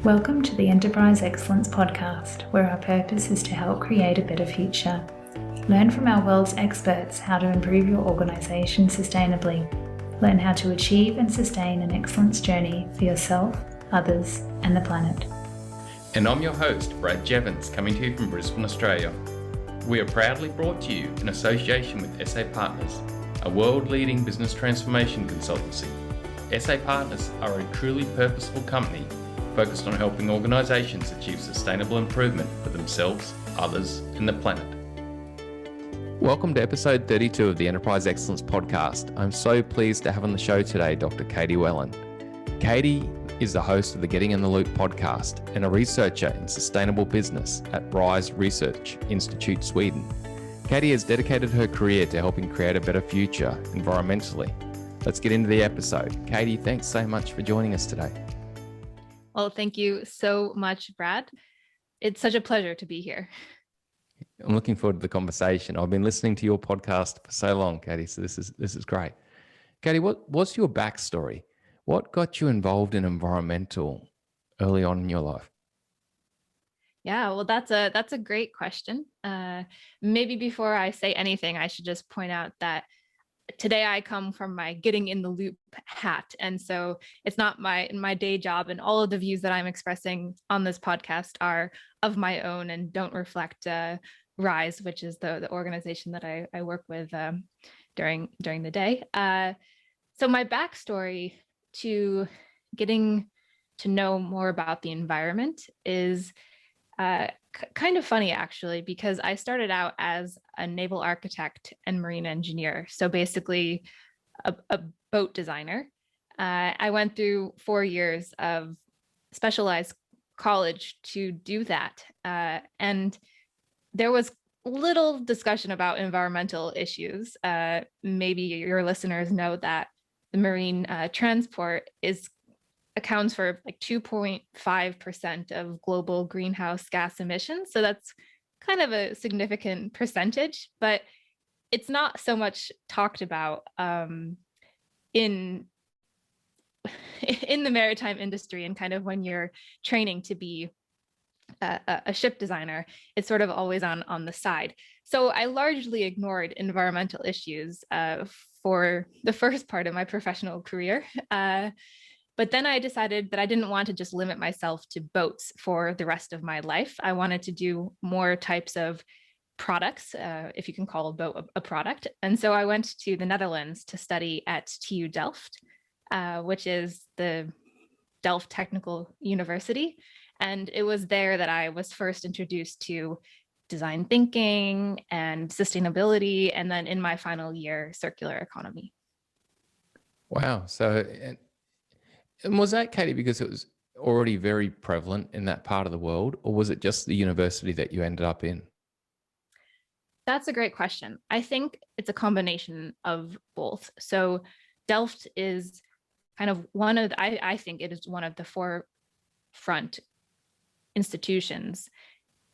Welcome to the Enterprise Excellence Podcast, where our purpose is to help create a better future. Learn from our world's experts how to improve your organisation sustainably. Learn how to achieve and sustain an excellence journey for yourself, others, and the planet. And I'm your host, Brad Jevons, coming to you from Brisbane, Australia. We are proudly brought to you in association with SA Partners, a world-leading business transformation consultancy. SA Partners are a truly purposeful company focused on helping organisations achieve sustainable improvement for themselves, others, and the planet. Welcome to episode 32 of the Enterprise Excellence Podcast. I'm so pleased to have on the show today Dr. Katie Whalen. Katie is the host of the Getting in the Loop podcast and a researcher in sustainable business at RISE Research Institute, Sweden. Katie has dedicated her career to helping create a better future environmentally. Let's get into the episode. Katie, thanks so much for joining us today. Well, thank you so much, Brad. It's such a pleasure to be here. I'm looking forward to the conversation. I've been listening to your podcast for so long, Katie, so this is great. Katie, what's your backstory? What got you involved in environmental early on in your life? Yeah, well, that's a great question. Maybe before I say anything, I should just point out that today I come from my Getting in the Loop hat. And so it's not my day job, and all of the views that I'm expressing on this podcast are of my own and don't reflect RISE, which is the organization that I work with during the day. So my backstory to getting to know more about the environment is kind of funny, actually, because I started out as a naval architect and marine engineer. So basically a boat designer. I went through 4 years of specialized college to do that. And there was little discussion about environmental issues. Maybe your listeners know that the marine transport accounts for like 2.5% of global greenhouse gas emissions. So that's kind of a significant percentage, but it's not so much talked about in the maritime industry. And kind of when you're training to be a ship designer, it's sort of always on the side. So I largely ignored environmental issues for the first part of my professional career. But then I decided that I didn't want to just limit myself to boats for the rest of my life. I wanted to do more types of products, if you can call a boat a product. And so I went to the Netherlands to study at TU Delft, which is the Delft Technical University. And it was there that I was first introduced to design thinking and sustainability, and then in my final year, circular economy. Wow. And was that, Katie, because it was already very prevalent in that part of the world, or was it just the university that you ended up in? That's a great question. I think it's a combination of both. So Delft is kind of I think it is one of the forefront institutions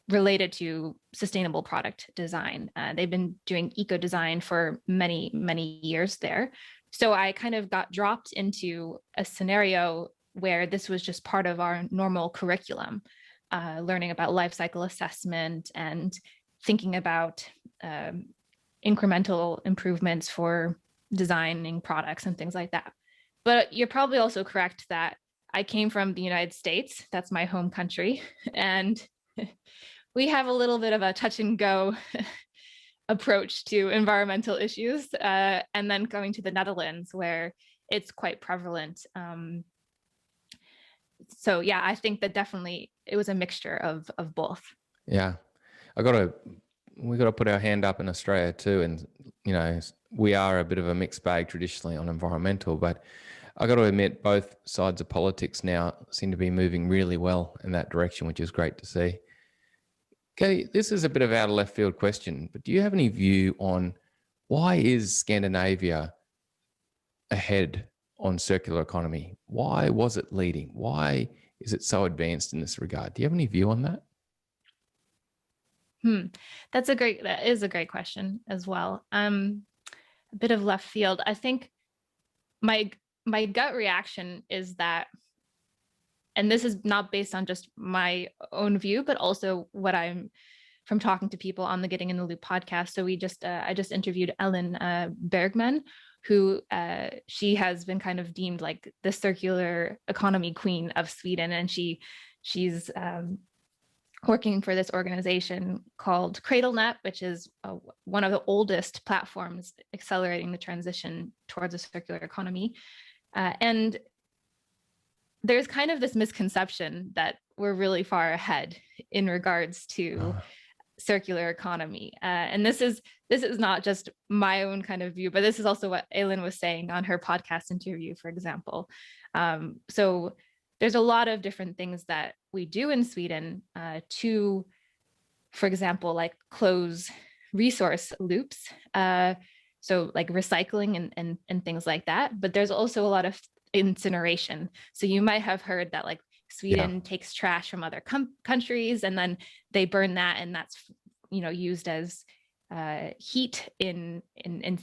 related to sustainable product design. They've been doing eco design for many, many years there. So I kind of got dropped into a scenario where this was just part of our normal curriculum, learning about life cycle assessment and thinking about incremental improvements for designing products and things like that. But you're probably also correct that I came from the United States. That's my home country. And we have a little bit of a touch and go approach to environmental issues, and then going to the Netherlands where it's quite prevalent. So yeah, I think that definitely it was a mixture of both. Yeah, we got to put our hand up in Australia too, and we are a bit of a mixed bag traditionally on environmental, but I got to admit both sides of politics now seem to be moving really well in that direction, which is great to see. Okay, this is a bit of out of left field question, but do you have any view on why is Scandinavia ahead on circular economy? Why was it leading? Why is it so advanced in this regard? Do you have any view on that? That is a great question as well. A bit of left field. I think my gut reaction is that and this is not based on just my own view, but also what I'm from talking to people on the Getting in the Loop podcast. So I just interviewed Ellen Bergman, who she has been kind of deemed like the circular economy queen of Sweden, and she's working for this organization called CradleNet, which is one of the oldest platforms accelerating the transition towards a circular economy. And there's kind of this misconception that we're really far ahead in regards to circular economy. And this is not just my own kind of view, but this is also what Ellen was saying on her podcast interview, for example. So there's a lot of different things that we do in Sweden to, for example, like close resource loops. So like recycling and things like that. But there's also a lot of incineration. So you might have heard that like Sweden takes trash from other countries and then they burn that, and that's used as heat in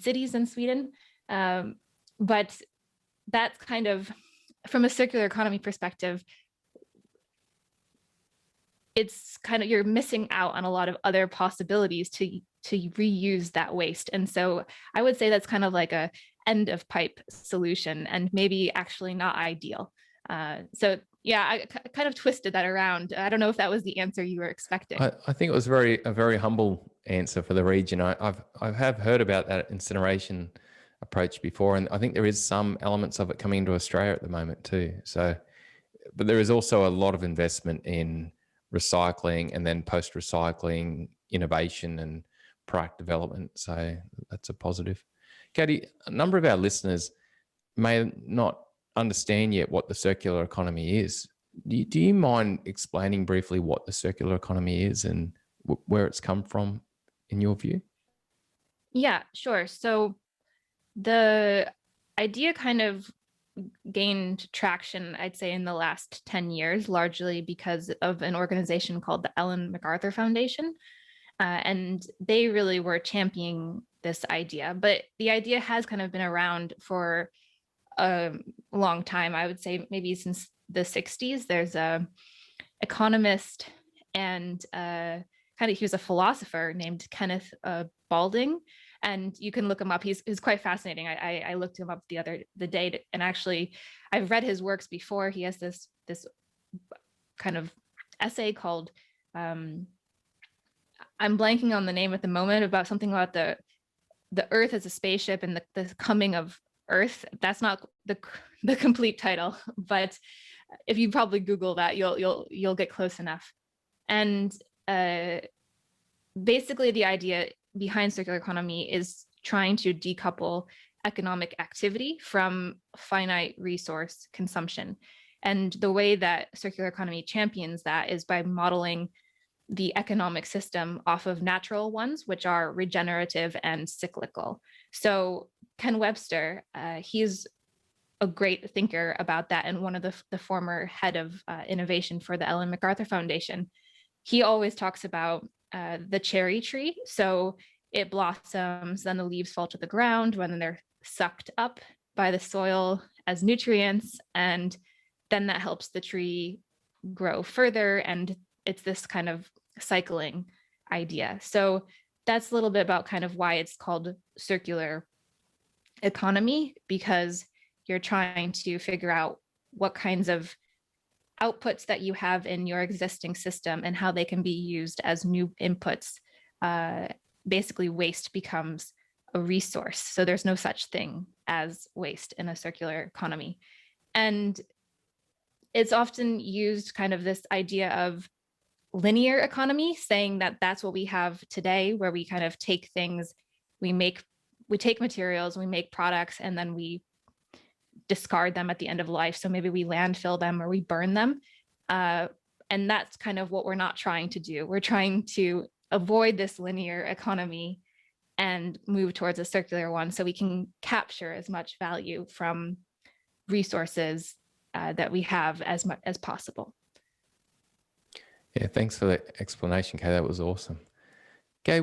cities in Sweden. But that's kind of, from a circular economy perspective, it's kind of, you're missing out on a lot of other possibilities to reuse that waste. And so I would say that's kind of like a end of pipe solution, and maybe actually not ideal. So yeah, I kind of twisted that around. I don't know if that was the answer you were expecting. I think it was a very humble answer for the region. I have heard about that incineration approach before, and I think there is some elements of it coming into Australia at the moment too. So, but there is also a lot of investment in recycling and then post-recycling innovation and product development. So that's a positive. Katie, a number of our listeners may not understand yet what the circular economy is. Do you mind explaining briefly what the circular economy is and where it's come from in your view? Yeah, sure. So the idea kind of gained traction, I'd say, in the last 10 years, largely because of an organization called the Ellen MacArthur Foundation. And they really were championing this idea. But the idea has kind of been around for a long time. I would say maybe since the 60s. There's a economist and he was a philosopher named Kenneth Balding. And you can look him up. He's quite fascinating. I looked him up the day, and actually I've read his works before. He has this kind of essay called I'm blanking on the name at the moment, about something about the Earth as a spaceship and the coming of Earth. That's not the complete title, but if you probably Google that, you'll get close enough. And basically the idea behind circular economy is trying to decouple economic activity from finite resource consumption. And the way that circular economy champions that is by modeling the economic system off of natural ones, which are regenerative and cyclical. So Ken Webster, he's a great thinker about that, and one of the former head of innovation for the Ellen MacArthur Foundation. He always talks about the cherry tree. So it blossoms, then the leaves fall to the ground, when they're sucked up by the soil as nutrients, and then that helps the tree grow further. And it's this kind of cycling idea. So that's a little bit about kind of why it's called circular economy, because you're trying to figure out what kinds of outputs that you have in your existing system and how they can be used as new inputs. Basically, waste becomes a resource. So there's no such thing as waste in a circular economy. And it's often used kind of this idea of linear economy, saying that that's what we have today, where we kind of take things, we take materials, we make products, and then we discard them at the end of life. So maybe we landfill them or we burn them. And that's kind of what we're not trying to do. We're trying to avoid this linear economy and move towards a circular one, so we can capture as much value from resources that we have as much as possible. Yeah, thanks for that explanation, Kay. That was awesome. Kay,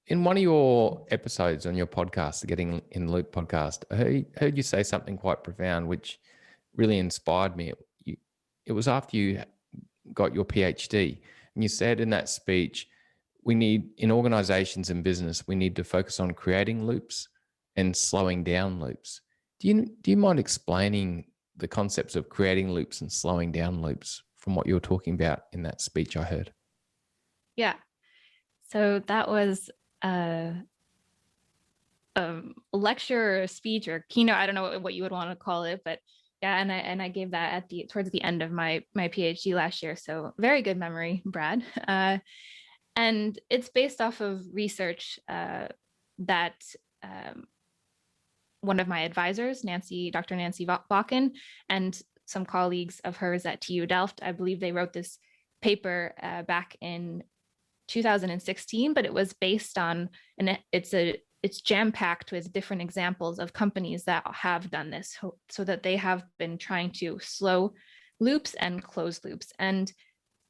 in one of your episodes on your podcast, the Getting in the Loop podcast, I heard you say something quite profound, which really inspired me. it was after you got your PhD, and you said in that speech, we need, in organizations and business, we need to focus on creating loops and slowing down loops. Do you mind explaining the concepts of creating loops and slowing down loops from what you were talking about in that speech I heard? Yeah. So that was a lecture or a speech or keynote. I don't know what you would want to call it, but yeah, and I gave that towards the end of my PhD last year. So very good memory, Brad. And it's based off of research that one of my advisors, Dr. Nancy Bakken, and some colleagues of hers at TU Delft, I believe they wrote this paper back in 2016, but it was based on, and it's jam-packed with different examples of companies that have done this, so that they have been trying to slow loops and close loops. And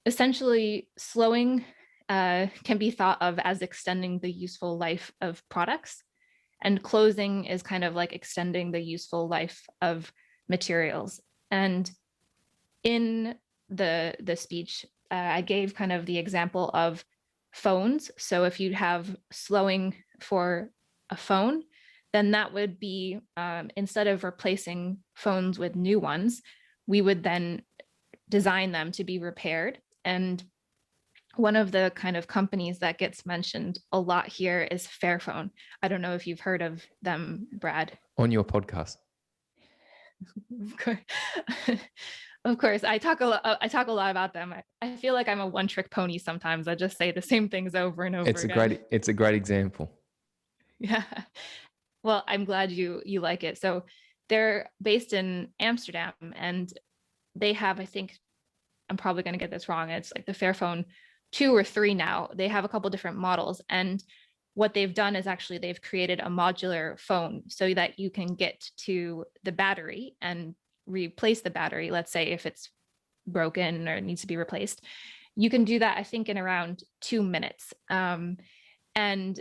essentially, slowing can be thought of as extending the useful life of products, and closing is kind of like extending the useful life of materials. And in the speech, I gave kind of the example of phones. So if you have slowing for a phone, then that would be, instead of replacing phones with new ones, we would then design them to be repaired. And one of the kind of companies that gets mentioned a lot here is Fairphone. I don't know if you've heard of them, Brad. On your podcast. Of course, I talk a lot about them. I feel like I'm a one-trick pony sometimes. I just say the same things over and over again. It's a great example. Yeah. Well, I'm glad you like it. So they're based in Amsterdam, and they have, I think, I'm probably going to get this wrong, it's like the Fairphone 2 or 3 now. They have a couple different models, and what they've done is actually they've created a modular phone so that you can get to the battery and replace the battery. Let's say if it's broken or needs to be replaced, you can do that, I think, in around 2 minutes. And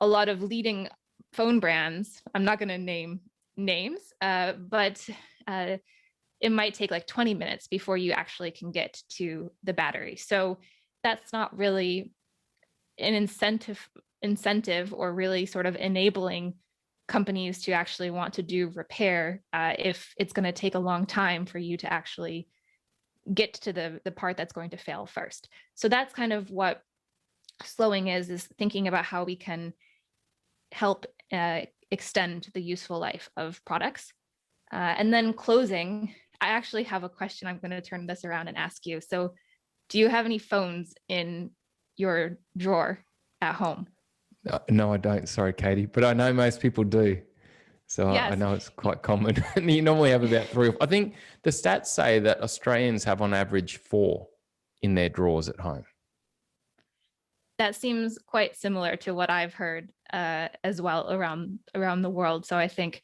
a lot of leading phone brands, I'm not going to name names, but it might take like 20 minutes before you actually can get to the battery. So that's not really an incentive or really sort of enabling companies to actually want to do repair if it's going to take a long time for you to actually get to the part that's going to fail first. So that's kind of what slowing is thinking about how we can help extend the useful life of products. And then closing, I actually have a question. I'm going to turn this around and ask you. So do you have any phones in your drawer at home? No, I don't. Sorry, Katie. But I know most people do. So yes. I know it's quite common. You normally have about 3 I think the stats say that Australians have on average 4 in their drawers at home. That seems quite similar to what I've heard as well around the world. So I think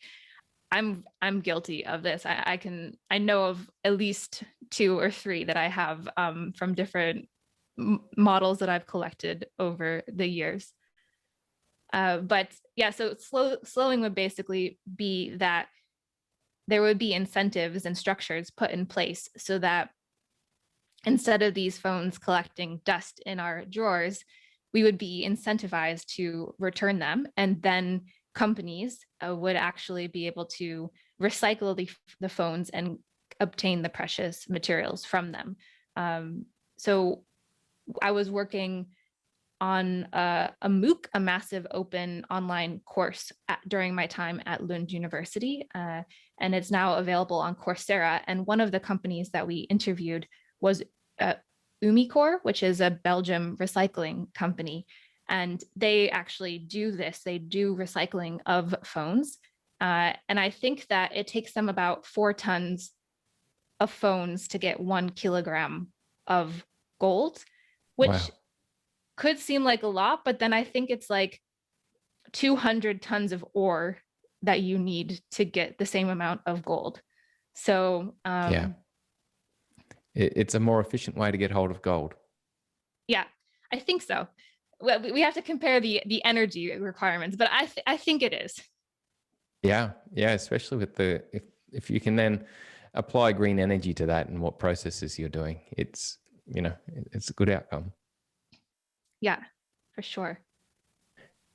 I'm guilty of this. I know of at least 2 or 3 that I have from different models that I've collected over the years. But yeah, so slowing would basically be that there would be incentives and structures put in place so that instead of these phones collecting dust in our drawers, we would be incentivized to return them, and then companies would actually be able to recycle the phones and obtain the precious materials from them. So I was working on a MOOC, a massive open online course during my time at Lund University, and it's now available on Coursera. And one of the companies that we interviewed was Umicore, which is a Belgium recycling company. And they actually do this. They do recycling of phones. And I think that it takes them about 4 tons of phones to get 1 kilogram of gold, which could seem like a lot, but then I think it's like 200 tons of ore that you need to get the same amount of gold. So it's a more efficient way to get hold of gold. Yeah, I think so. Well, we have to compare the energy requirements, but I think it is. Yeah, especially with if you can then apply green energy to that and what processes you're doing, it's, it's a good outcome. Yeah, for sure.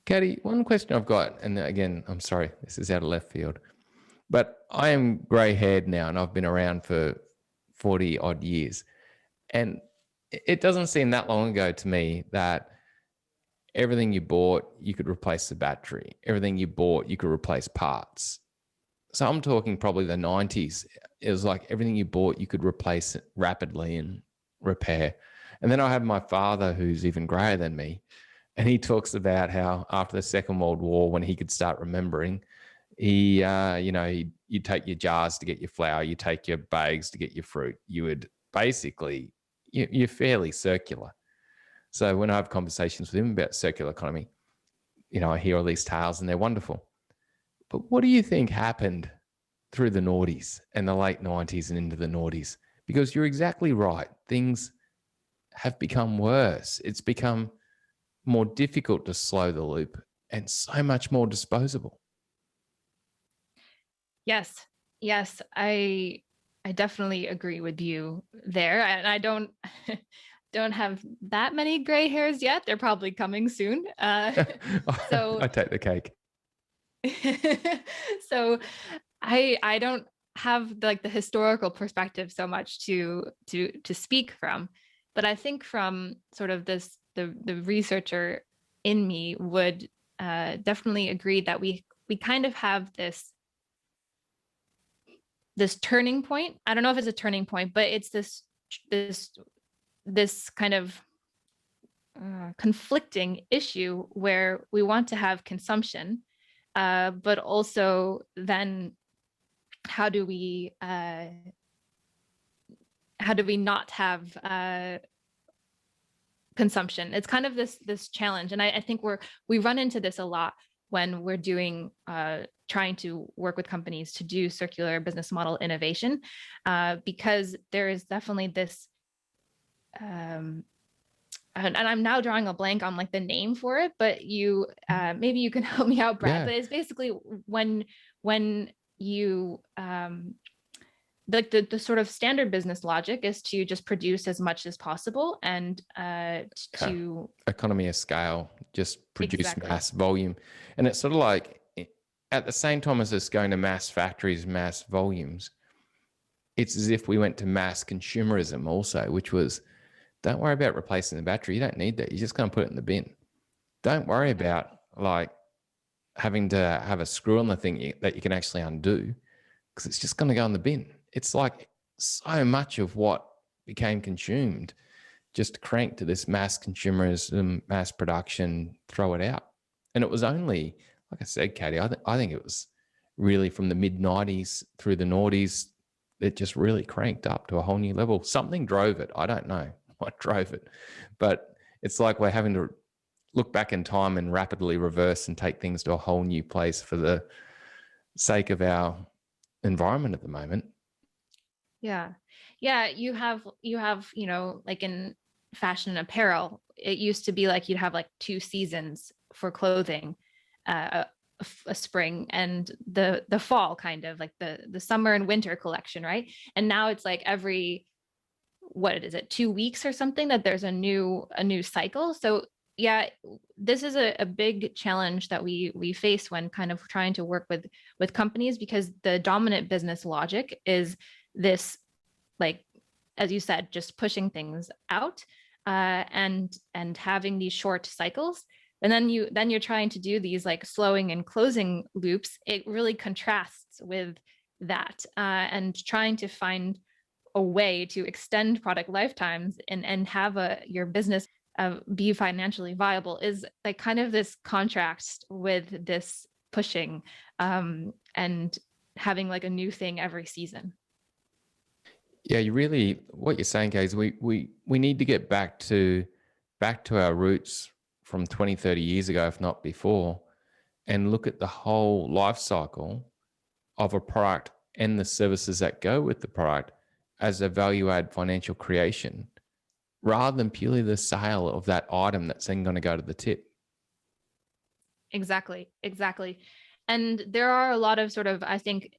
Katie, one question I've got, and again, I'm sorry, this is out of left field, but I am grey haired now and I've been around for 40 odd years. And it doesn't seem that long ago to me that everything you bought, you could replace the battery. Everything you bought, you could replace parts. So I'm talking probably the 90s. It was like everything you bought, you could replace rapidly and repair. And then I have my father, who's even grayer than me, and he talks about how after the Second World War, when he could start remembering, you'd take your jars to get your flour, you take your bags to get your fruit. You would basically, you're fairly circular. So when I have conversations with him about circular economy, I hear all these tales and they're wonderful. But what do you think happened through the noughties and the late 90s and into the noughties? Because you're exactly right. Things have become worse. It's become more difficult to slow the loop and so much more disposable. Yes, I definitely agree with you there. And I don't have that many gray hairs yet. They're probably coming soon. So I take the cake. So I don't have the historical perspective so much to speak from, but I think from sort of the researcher in me would definitely agree that we kind of have this turning point. I don't know if it's a turning point, but it's this kind of conflicting issue where we want to have consumption, but also then how do we not have consumption? It's kind of this challenge, and I think we run into this a lot when we're doing trying to work with companies to do circular business model innovation, because there is definitely this and I'm now drawing a blank on the name for it, but you maybe you can help me out, Brad. Yeah. But it's basically when you the sort of standard business logic is to just produce as much as possible and to economy of scale, just produce exactly. Mass volume. And it's sort of like at the same time as it's going to mass factories, mass volumes, it's as if we went to mass consumerism also, which was, don't worry about replacing the battery. You don't need that. You're just going to put it in the bin. Don't worry about having to have a screw on the thing that you can actually undo, because it's just going to go in the bin. It's like so much of what became consumed just cranked to this mass consumerism, mass production, throw it out. And it was only, like I said, Katie, I think it was really from the mid-90s through the noughties, it just really cranked up to a whole new level. Something drove it. I don't know what drove it, but it's like we're having to look back in time and rapidly reverse and take things to a whole new place for the sake of our environment at the moment. Yeah. You have, like in fashion and apparel, it used to be you'd have 2 seasons for clothing, a spring and the fall, kind of the summer and winter collection, right? And now it's every, what is it, 2 weeks or something, that there's a new cycle. So yeah, this is a big challenge that we face when kind of trying to work with companies, because the dominant business logic is this, as you said, just pushing things out and having these short cycles. And then you're trying to do these slowing and closing loops. It really contrasts with that, and trying to find a way to extend product lifetimes and have your business be financially viable is kind of this contrast with this pushing and having a new thing every season. Yeah, what you're saying, Kay, is we need to get back to our roots from 20, 30 years ago, if not before, and look at the whole life cycle of a product and the services that go with the product as a value-add financial creation, rather than purely the sale of that item that's then going to go to the tip. Exactly. And there are a lot of sort of, I think,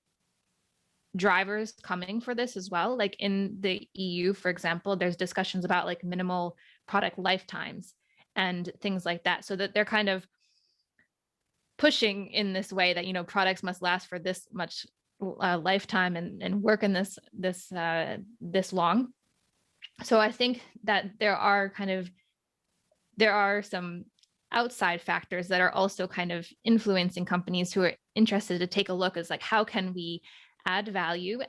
drivers coming for this as well. Like in the EU, for example, there's discussions about like minimal product lifetimes and things like that, so that they're kind of pushing in this way that, you know, products must last for this much lifetime and work in this long. So I think that there are some outside factors that are also kind of influencing companies who are interested to take a look as like, how can we add value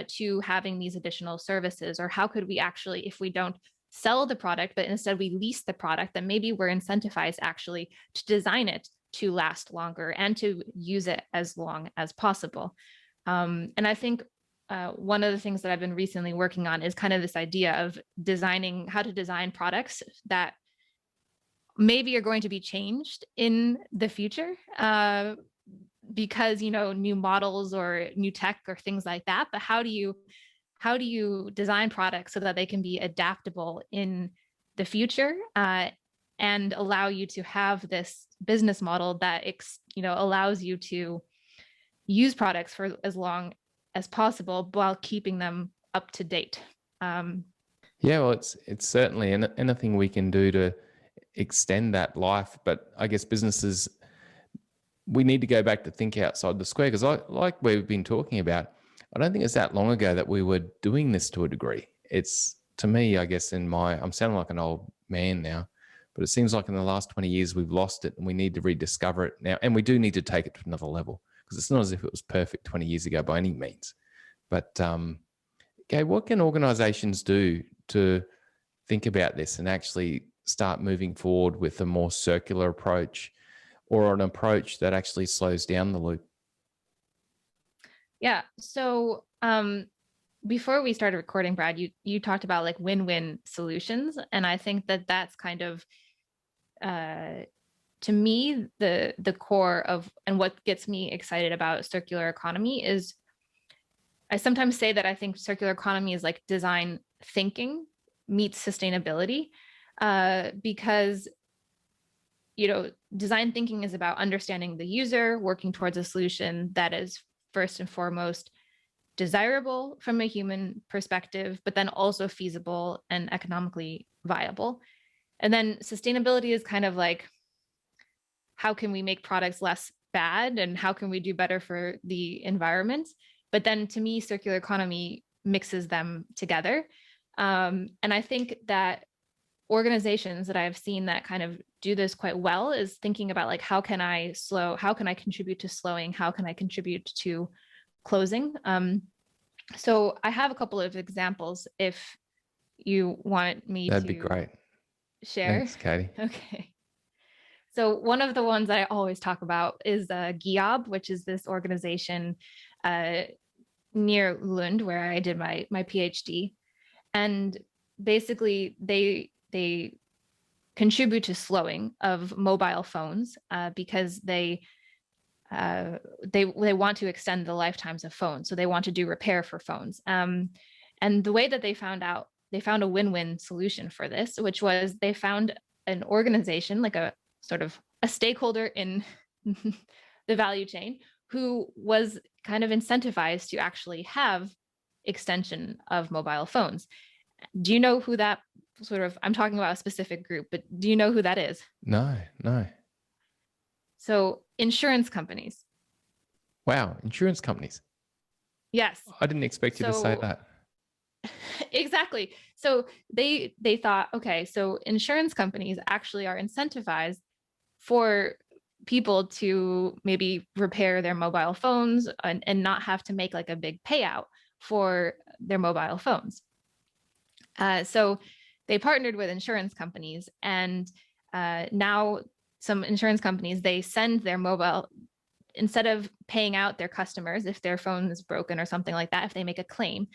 to having these additional services? Or how could we actually, if we don't sell the product, but instead we lease the product, then maybe we're incentivized actually to design it to last longer and to use it as long as possible. And I think one of the things that I've been recently working on is kind of this idea of designing, how to design products that maybe are going to be changed in the future because, you know, new models or new tech or things like that. But how do you design products so that they can be adaptable in the future and allow you to have this business model that allows you to use products for as long as possible while keeping them up to date. Yeah, well, it's certainly anything we can do to extend that life. But I guess businesses, we need to go back to think outside the square, because like we've been talking about, I don't think it's that long ago that we were doing this to a degree. It's, to me, I guess I'm sounding like an old man now, but it seems like in the last 20 years we've lost it and we need to rediscover it now. And we do need to take it to another level, because it's not as if it was perfect 20 years ago by any means. But okay, what can organizations do to think about this and actually start moving forward with a more circular approach, or an approach that actually slows down the loop? Yeah. So before we started recording, Brad, you talked about like win-win solutions. And I think that that's kind of, to me, the core of, and what gets me excited about circular economy is, I sometimes say that I think circular economy is like design thinking meets sustainability, because, you know, design thinking is about understanding the user, working towards a solution that is first and foremost desirable from a human perspective, but then also feasible and economically viable. And then sustainability is kind of like, how can we make products less bad and how can we do better for the environment? But then to me, circular economy mixes them together. And I think that organizations that I've seen that kind of do this quite well is thinking about like, how can I contribute to slowing? How can I contribute to closing? So I have a couple of examples if you want me That'd to be great. share. Thanks, Katie. Okay. So one of the ones I always talk about is GIOB, which is this organization near Lund, where I did my PhD. And basically they contribute to slowing of mobile phones because they want to extend the lifetimes of phones. So they want to do repair for phones. And the way that they found a win-win solution for this, which was they found an organization, like a sort of a stakeholder in the value chain, who was kind of incentivized to actually have extension of mobile phones. Do you know who that I'm talking about a specific group, but do you know who that is? No. So insurance companies. Wow, insurance companies. Yes. I didn't expect you to say that. Exactly. So they thought, okay, so insurance companies actually are incentivized for people to maybe repair their mobile phones and not have to make like a big payout for their mobile phones. So they partnered with insurance companies, and now some insurance companies, they send their mobile, instead of paying out their customers if their phone is broken or something like that, if they make a claim,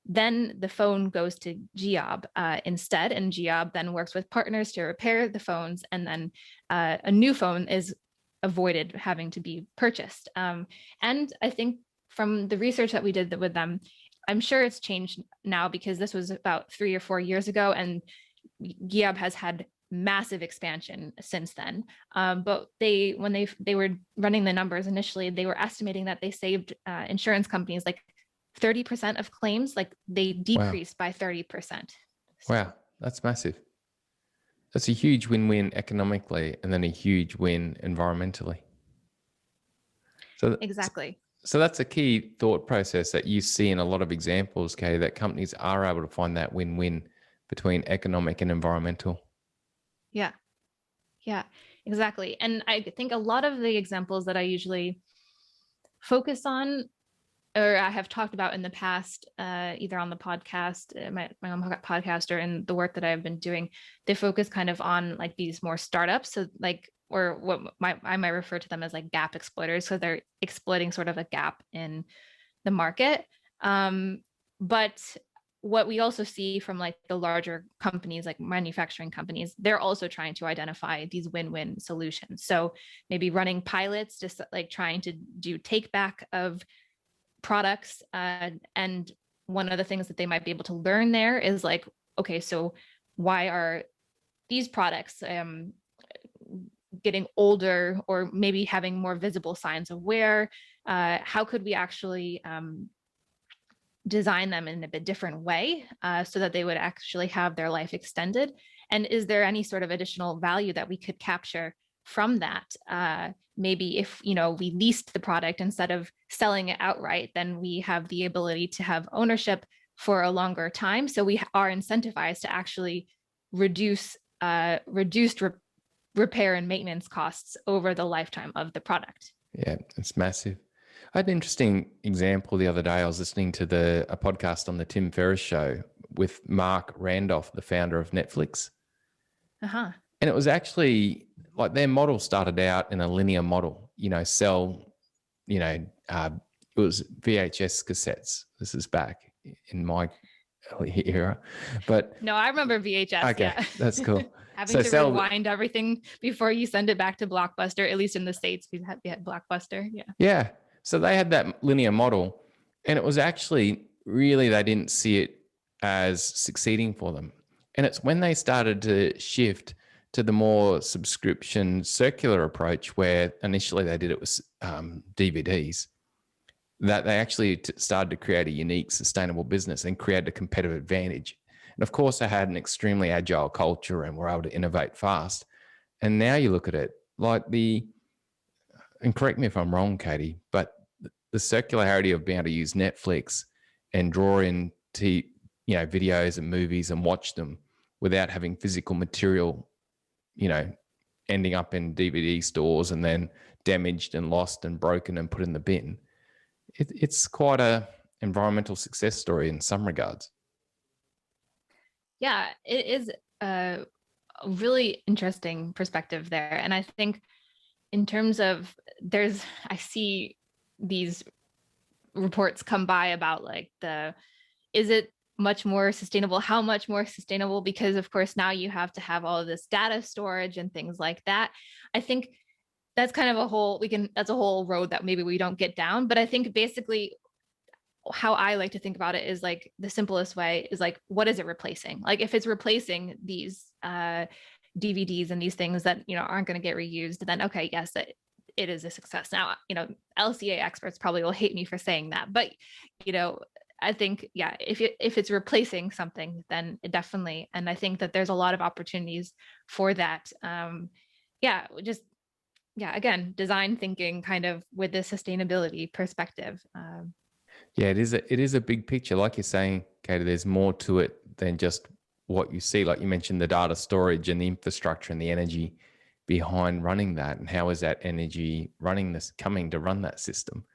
then the phone goes to GIOB instead, and GIOB then works with partners to repair the phones, and then a new phone is avoided having to be purchased. And I think from the research that we did with them, I'm sure it's changed now, because this was about 3 or 4 years ago, and GIOB has had massive expansion since then. But when they were running the numbers initially, they were estimating that they saved insurance companies like 30% of claims, like they decreased by 30%. So, Wow, that's massive. That's a huge win-win economically and then a huge win environmentally. exactly. So that's a key thought process that you see in a lot of examples, Katie, that companies are able to find that win-win between economic and environmental. Yeah. Yeah, exactly. And I think a lot of the examples that I usually focus on, or I have talked about in the past, either on the podcast, my own podcast, or in the work that I've been doing, they focus kind of on like these more startups. So like, or what I might refer to them as like gap exploiters. So they're exploiting sort of a gap in the market. But what we also see from like the larger companies, like manufacturing companies, they're also trying to identify these win-win solutions. So maybe running pilots, just like trying to do take back of products. And one of the things that they might be able to learn there is like, okay, so why are these products getting older, or maybe having more visible signs of wear? How could we actually design them in a bit different way so that they would actually have their life extended? And is there any sort of additional value that we could capture from that? Maybe if we leased the product instead of selling it outright, then we have the ability to have ownership for a longer time. So we are incentivized to actually reduce repair and maintenance costs over the lifetime of the product. Yeah, it's massive. I had an interesting example the other day. I was listening to a podcast on the Tim Ferriss show with Mark Randolph, the founder of Netflix. Uh-huh. And it was actually like their model started out in a linear model, sell, it was VHS cassettes. This is back in my early era. But no, I remember VHS. Okay, yeah. That's cool. Having to rewind everything before you send it back to Blockbuster, at least in the States, we had Blockbuster. Yeah. Yeah. So they had that linear model, and it was actually really, they didn't see it as succeeding for them. And it's when they started to shift to the more subscription circular approach, where initially they did it with DVDs, that they actually started to create a unique, sustainable business and create a competitive advantage. And of course, they had an extremely agile culture and were able to innovate fast. And now you look at it like and correct me if I'm wrong, Katie, but the circularity of being able to use Netflix and draw in videos and movies and watch them without having physical material, ending up in DVD stores and then damaged and lost and broken and put in the bin. It's quite a environmental success story in some regards. Yeah, it is a really interesting perspective there. And I think in terms of I see these reports come by about like is it much more sustainable? How much more sustainable? Because of course now you have to have all of this data storage and things like that. I think that's kind of that's a whole road that maybe we don't get down. But I think basically how I like to think about it is like the simplest way is like, what is it replacing? Like if it's replacing these DVDs and these things that, aren't going to get reused, then okay, yes, it is a success. Now, LCA experts probably will hate me for saying that, but, I think, yeah, if it's replacing something, then it definitely, and I think that there's a lot of opportunities for that. Again, design thinking kind of with the sustainability perspective. Yeah, it is a big picture. Like you're saying, Katie, there's more to it than just what you see. Like you mentioned, the data storage and the infrastructure and the energy behind running that, and how is that energy coming to run that system?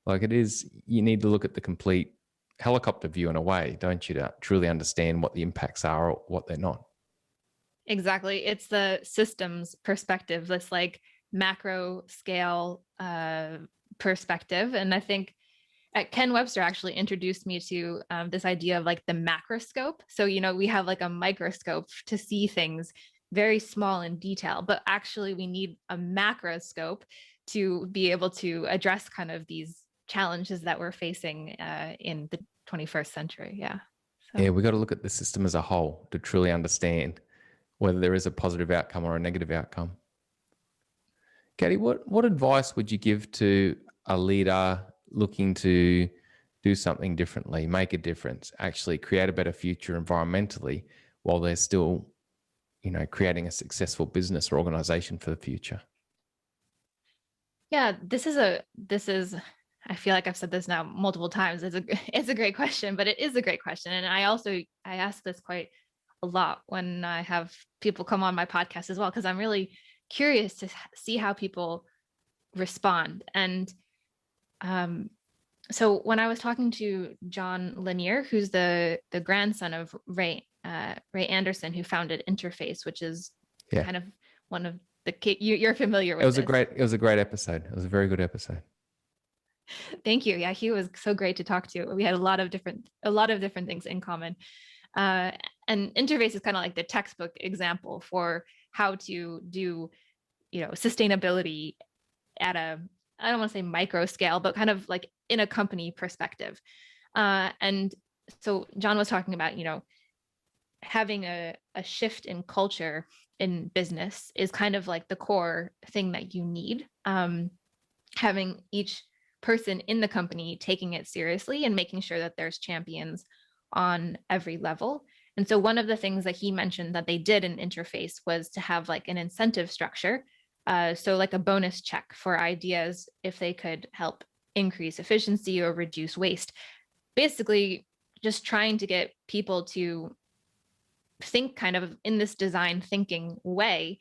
Like you need to look at the complete helicopter view in a way, don't you, to truly understand what the impacts are or what they're not. Exactly. It's the systems perspective, this like macro scale perspective. And I think Ken Webster actually introduced me to this idea of like the macroscope. So, we have like a microscope to see things very small in detail, but actually we need a macroscope to be able to address kind of these challenges that we're facing in the 21st century. Yeah. So. Yeah, we got to look at the system as a whole to truly understand whether there is a positive outcome or a negative outcome. Katie, what advice would you give to a leader looking to do something differently, make a difference, actually create a better future environmentally, while they're still, creating a successful business or organization for the future? Yeah, this is I feel like I've said this now multiple times. It's a great question, but it is a great question. And I ask this quite a lot when I have people come on my podcast as well, because I'm really curious to see how people respond. And so when I was talking to John Lanier, who's the grandson of Ray Anderson, who founded Interface, which is kind of one of the you're familiar with. It was a great episode. It was a very good episode. Thank you. Yeah, he was so great to talk to. We had a lot of different things in common. And Interface is kind of like the textbook example for how to do, sustainability at I don't want to say micro scale, but kind of like in a company perspective. And so John was talking about, having a shift in culture in business is kind of like the core thing that you need. Having each person in the company taking it seriously and making sure that there's champions on every level. And so one of the things that he mentioned that they did in Interface was to have like an incentive structure. So like a bonus check for ideas if they could help increase efficiency or reduce waste. Basically, just trying to get people to think kind of in this design thinking way,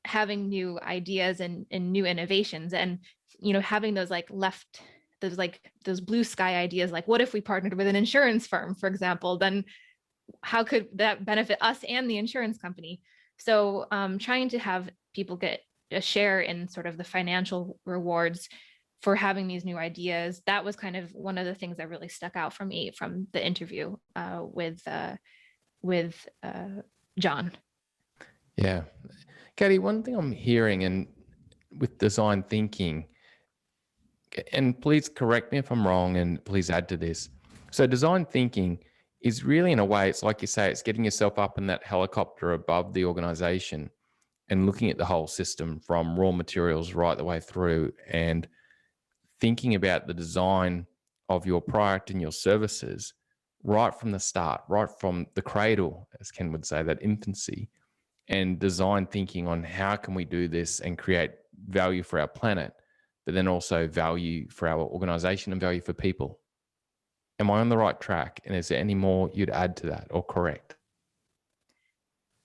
having new ideas and new innovations, and having those those blue sky ideas, like what if we partnered with an insurance firm, for example, then how could that benefit us and the insurance company? So trying to have people get a share in sort of the financial rewards for having these new ideas. That was kind of one of the things that really stuck out for me from the interview with John. Yeah. Katie, one thing I'm hearing, and with design thinking, and please correct me if I'm wrong and please add to this. So design thinking is really, in a way, it's like you say, it's getting yourself up in that helicopter above the organization and looking at the whole system from raw materials right the way through, and thinking about the design of your product and your services right from the start, right from the cradle, as Ken would say, that infancy, and design thinking on how can we do this and create value for our planet, but then also value for our organization and value for people. Am I on the right track? And is there any more you'd add to that or correct?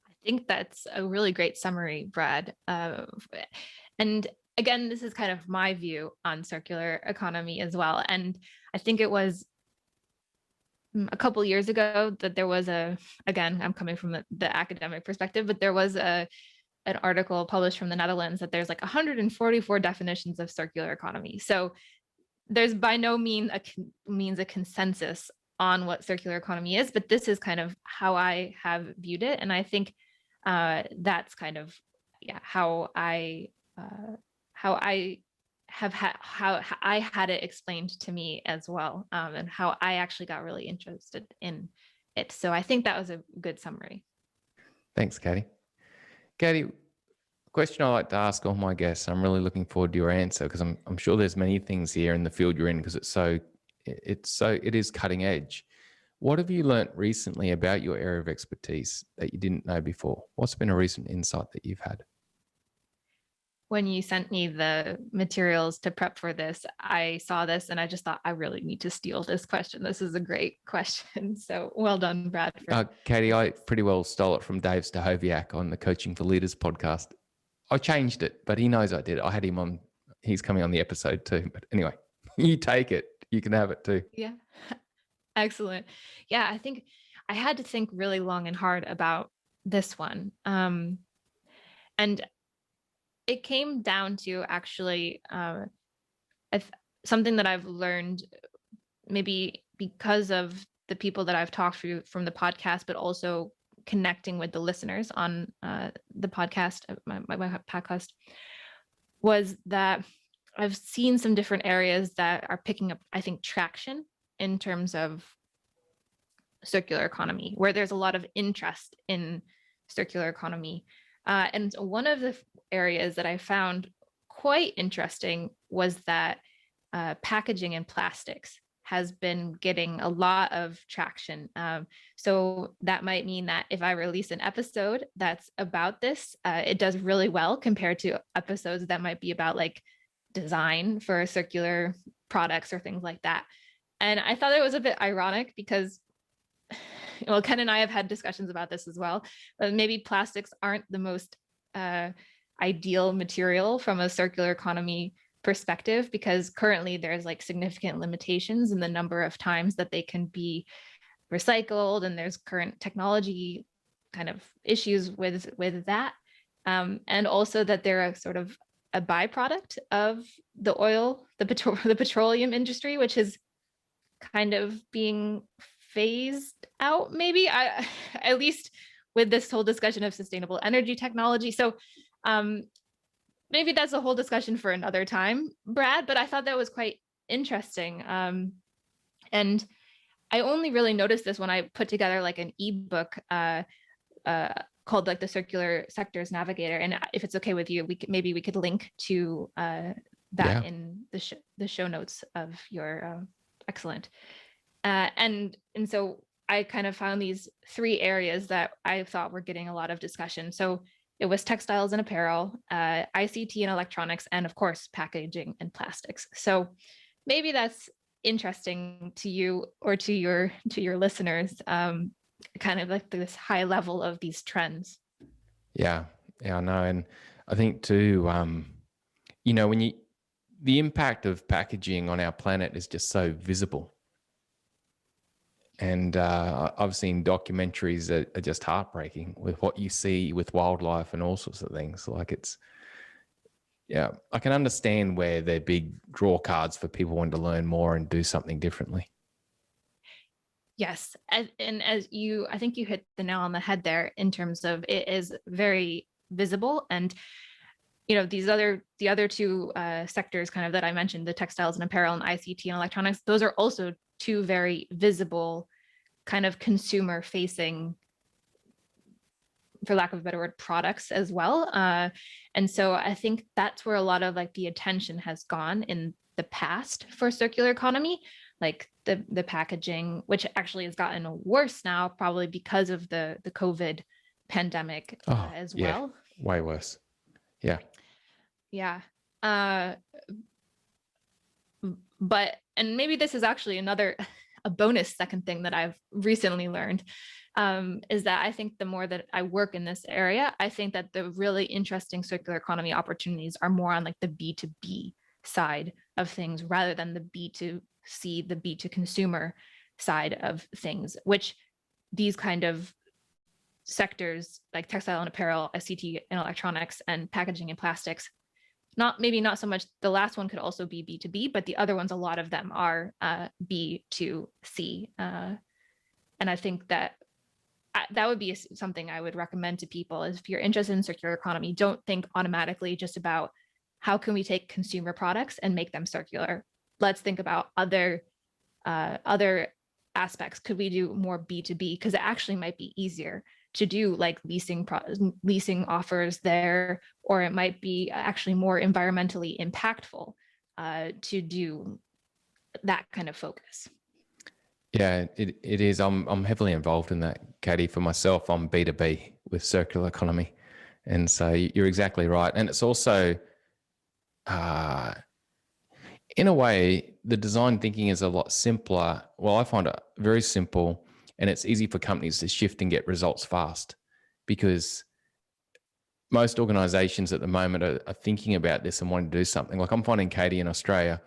I think that's a really great summary, Brad. And again, this is kind of my view on circular economy as well. And I think it was a couple years ago that there was again, I'm coming from the academic perspective, but there was an article published from the Netherlands that there's like 144 definitions of circular economy. So there's by no means a consensus on what circular economy is, but this is kind of how I have viewed it. And I think that's kind of how I had it explained to me as well, and how I actually got really interested in it. So I think that was a good summary. Thanks, Katie. Katie, question I like to ask all my guests. I'm really looking forward to your answer, because I'm sure there's many things here in the field you're in, because it is cutting edge. What have you learnt recently about your area of expertise that you didn't know before? What's been a recent insight that you've had? When you sent me the materials to prep for this, I saw this and I just thought, I really need to steal this question. This is a great question. So well done, Brad. Katie, I pretty well stole it from Dave Stahoviak on the Coaching for Leaders podcast. I changed it, but he knows I did. I had him on. He's coming on the episode too. But anyway, you take it. You can have it too. Yeah. Excellent. Yeah, I think I had to think really long and hard about this one. And it came down to actually something that I've learned, maybe because of the people that I've talked to from the podcast, but also connecting with the listeners on the podcast, my podcast, was that I've seen some different areas that are picking up, I think, traction in terms of circular economy, where there's a lot of interest in circular economy. And one of the areas that I found quite interesting was that packaging and plastics has been getting a lot of traction. So that might mean that if I release an episode that's about this, it does really well compared to episodes that might be about like design for circular products or things like that. And I thought it was a bit ironic because, well, Ken and I have had discussions about this as well, but maybe plastics aren't the most ideal material from a circular economy perspective, because currently there's like significant limitations in the number of times that they can be recycled, and there's current technology kind of issues with that, and also that they're a sort of a byproduct of the oil, the petroleum industry, which is kind of being phased out, maybe, at least with this whole discussion of sustainable energy technology. So maybe that's a whole discussion for another time, Brad, but I thought that was quite interesting. And I only really noticed this when I put together like an ebook called like the Circular Sectors Navigator. And if it's okay with you, maybe we could link to that in the show notes of your excellent. And so I kind of found these 3 areas that I thought were getting a lot of discussion. So it was textiles and apparel, ICT and electronics, and of course, packaging and plastics. So maybe that's interesting to you or to your listeners, kind of like this high level of these trends. Yeah, I know. And I think too, when the impact of packaging on our planet is just so visible. And I've seen documentaries that are just heartbreaking with what you see with wildlife and all sorts of things. Like I can understand where they're big draw cards for people wanting to learn more and do something differently. Yes. And I think you hit the nail on the head there in terms of it is very visible. And, the other 2 sectors kind of that I mentioned, the textiles and apparel and ICT and electronics, those are also 2 very visible kind of consumer facing, for lack of a better word, products as well. And so I think that's where a lot of like the attention has gone in the past for circular economy, like the packaging, which actually has gotten worse now, probably because of the COVID pandemic as well. Way worse. Yeah. Yeah. But, and maybe this is actually a bonus second thing that I've recently learned, is that I think the more that I work in this area, I think that the really interesting circular economy opportunities are more on like the B2B side of things rather than the B2C, the B2 consumer side of things, which these kind of sectors like textile and apparel, ICT and electronics, and packaging and plastics, maybe not so much. The last one could also be B2B, but the other ones, a lot of them are B2C. And I think that would be something I would recommend to people is if you're interested in circular economy, don't think automatically just about how can we take consumer products and make them circular. Let's think about other aspects. Could we do more B2B? Because it actually might be easier to do like leasing offers there, or it might be actually more environmentally impactful to do that kind of focus. Yeah, it is. I'm heavily involved in that, Katie. For myself, I'm B2B with circular economy. And so you're exactly right. And it's also, in a way, the design thinking is a lot simpler. Well, I find it very simple, and it's easy for companies to shift and get results fast, because most organizations at the moment are thinking about this and wanting to do something. Like I'm finding, Katie, in Australia,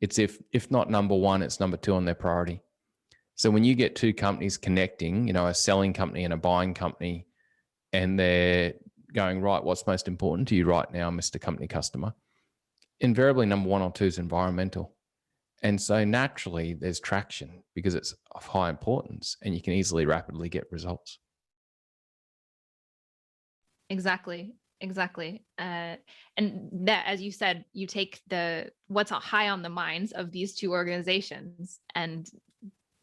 it's if not number 1, it's number 2 on their priority. So when you get 2 companies connecting, a selling company and a buying company, and they're going, right, what's most important to you right now, Mr. Company Customer? Invariably, number 1 or 2 is environmental. And so naturally there's traction because it's of high importance and you can easily, rapidly get results. Exactly. And that, as you said, you take what's high on the minds of these 2 organizations, and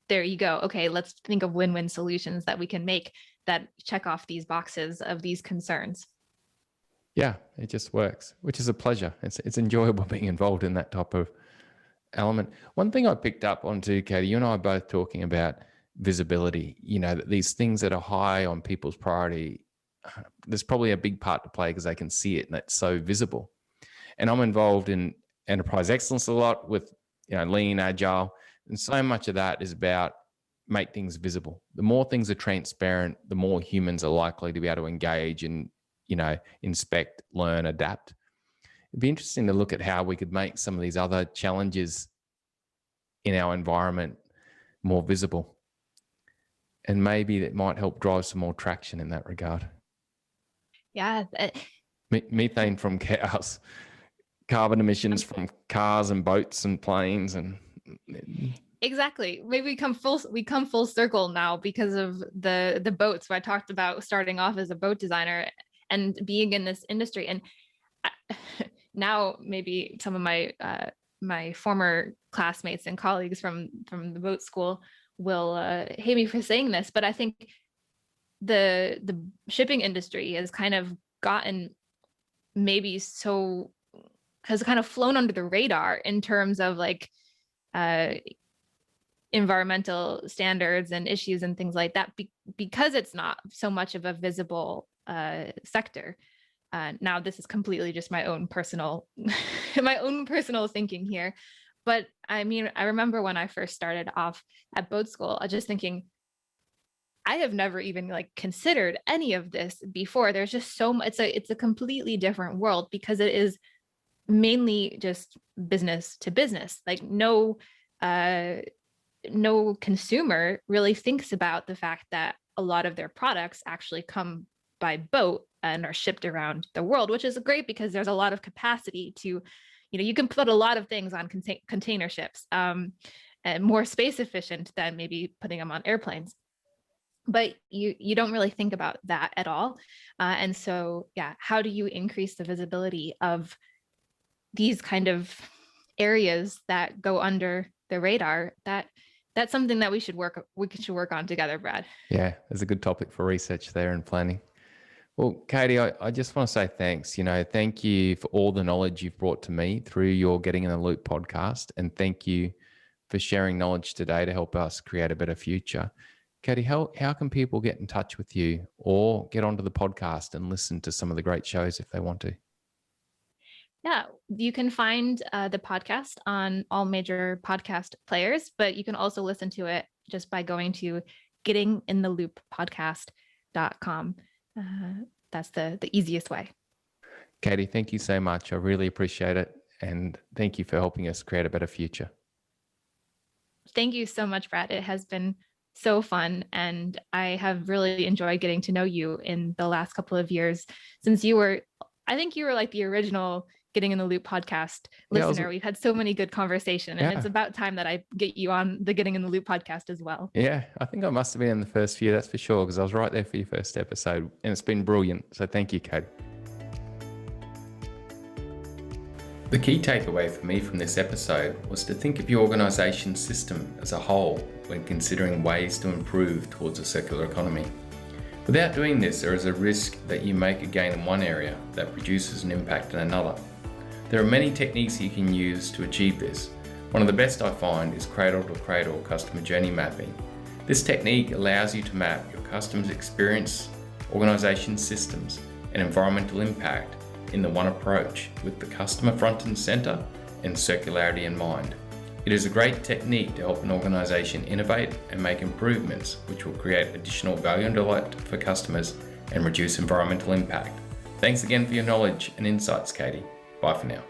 there you go. Okay, let's think of win-win solutions that we can make that check off these boxes of these concerns. Yeah, it just works, which is a pleasure. It's enjoyable being involved in that type of element. One thing I picked up on too, Katie, you and I are both talking about visibility, that these things that are high on people's priority, there's probably a big part to play because they can see it and it's so visible. And I'm involved in enterprise excellence a lot with, lean, agile. And so much of that is about make things visible. The more things are transparent, the more humans are likely to be able to engage and, inspect, learn, adapt. It'd be interesting to look at how we could make some of these other challenges in our environment more visible. And maybe that might help drive some more traction in that regard. Yeah. Methane from cows, carbon emissions from cars and boats and planes and... Exactly. Maybe we come full circle now because of the boats. Where I talked about starting off as a boat designer and being in this industry, and now maybe some of my former classmates and colleagues from the boat school will hate me for saying this, but I think the shipping industry has kind of gotten has kind of flown under the radar in terms of like environmental standards and issues and things like that, because it's not so much of a visible sector. Now this is completely just my own personal thinking here, but I mean, I remember when I first started off at boat school, I was just thinking, I have never even like considered any of this before. There's just so much. It's a completely different world because it is mainly just business to business. Like no consumer really thinks about the fact that a lot of their products actually come by boat and are shipped around the world, which is great because there's a lot of capacity to, you can put a lot of things on container ships, and more space efficient than maybe putting them on airplanes. But you don't really think about that at all. And so, yeah, how do you increase the visibility of these kind of areas that go under the radar? That's something that we should work on together, Brad. Yeah, there's a good topic for research there and planning. Well, Katie, I just want to say thanks. Thank you for all the knowledge you've brought to me through your Getting in the Loop podcast. And thank you for sharing knowledge today to help us create a better future. Katie, how can people get in touch with you or get onto the podcast and listen to some of the great shows if they want to? Yeah, you can find the podcast on all major podcast players, but you can also listen to it just by going to gettingintheLoopPodcast.com. That's the easiest way. Katie, thank you so much. I really appreciate it. And thank you for helping us create a better future. Thank you so much, Brad. It has been so fun. And I have really enjoyed getting to know you in the last couple of years since I think you were like the original Getting in the Loop podcast listener. We've had so many good conversations, and it's about time that I get you on the Getting in the Loop podcast as well. Yeah, I think I must have been in the first few, that's for sure, because I was right there for your first episode, and it's been brilliant. So thank you, Kate. The key takeaway for me from this episode was to think of your organisation's system as a whole when considering ways to improve towards a circular economy. Without doing this, there is a risk that you make a gain in one area that produces an impact in another. There are many techniques you can use to achieve this. One of the best I find is cradle-to-cradle customer journey mapping. This technique allows you to map your customer's experience, organisation systems, and environmental impact in the one approach with the customer front and centre and circularity in mind. It is a great technique to help an organisation innovate and make improvements which will create additional value and delight for customers and reduce environmental impact. Thanks again for your knowledge and insights, Katie. Bye for now.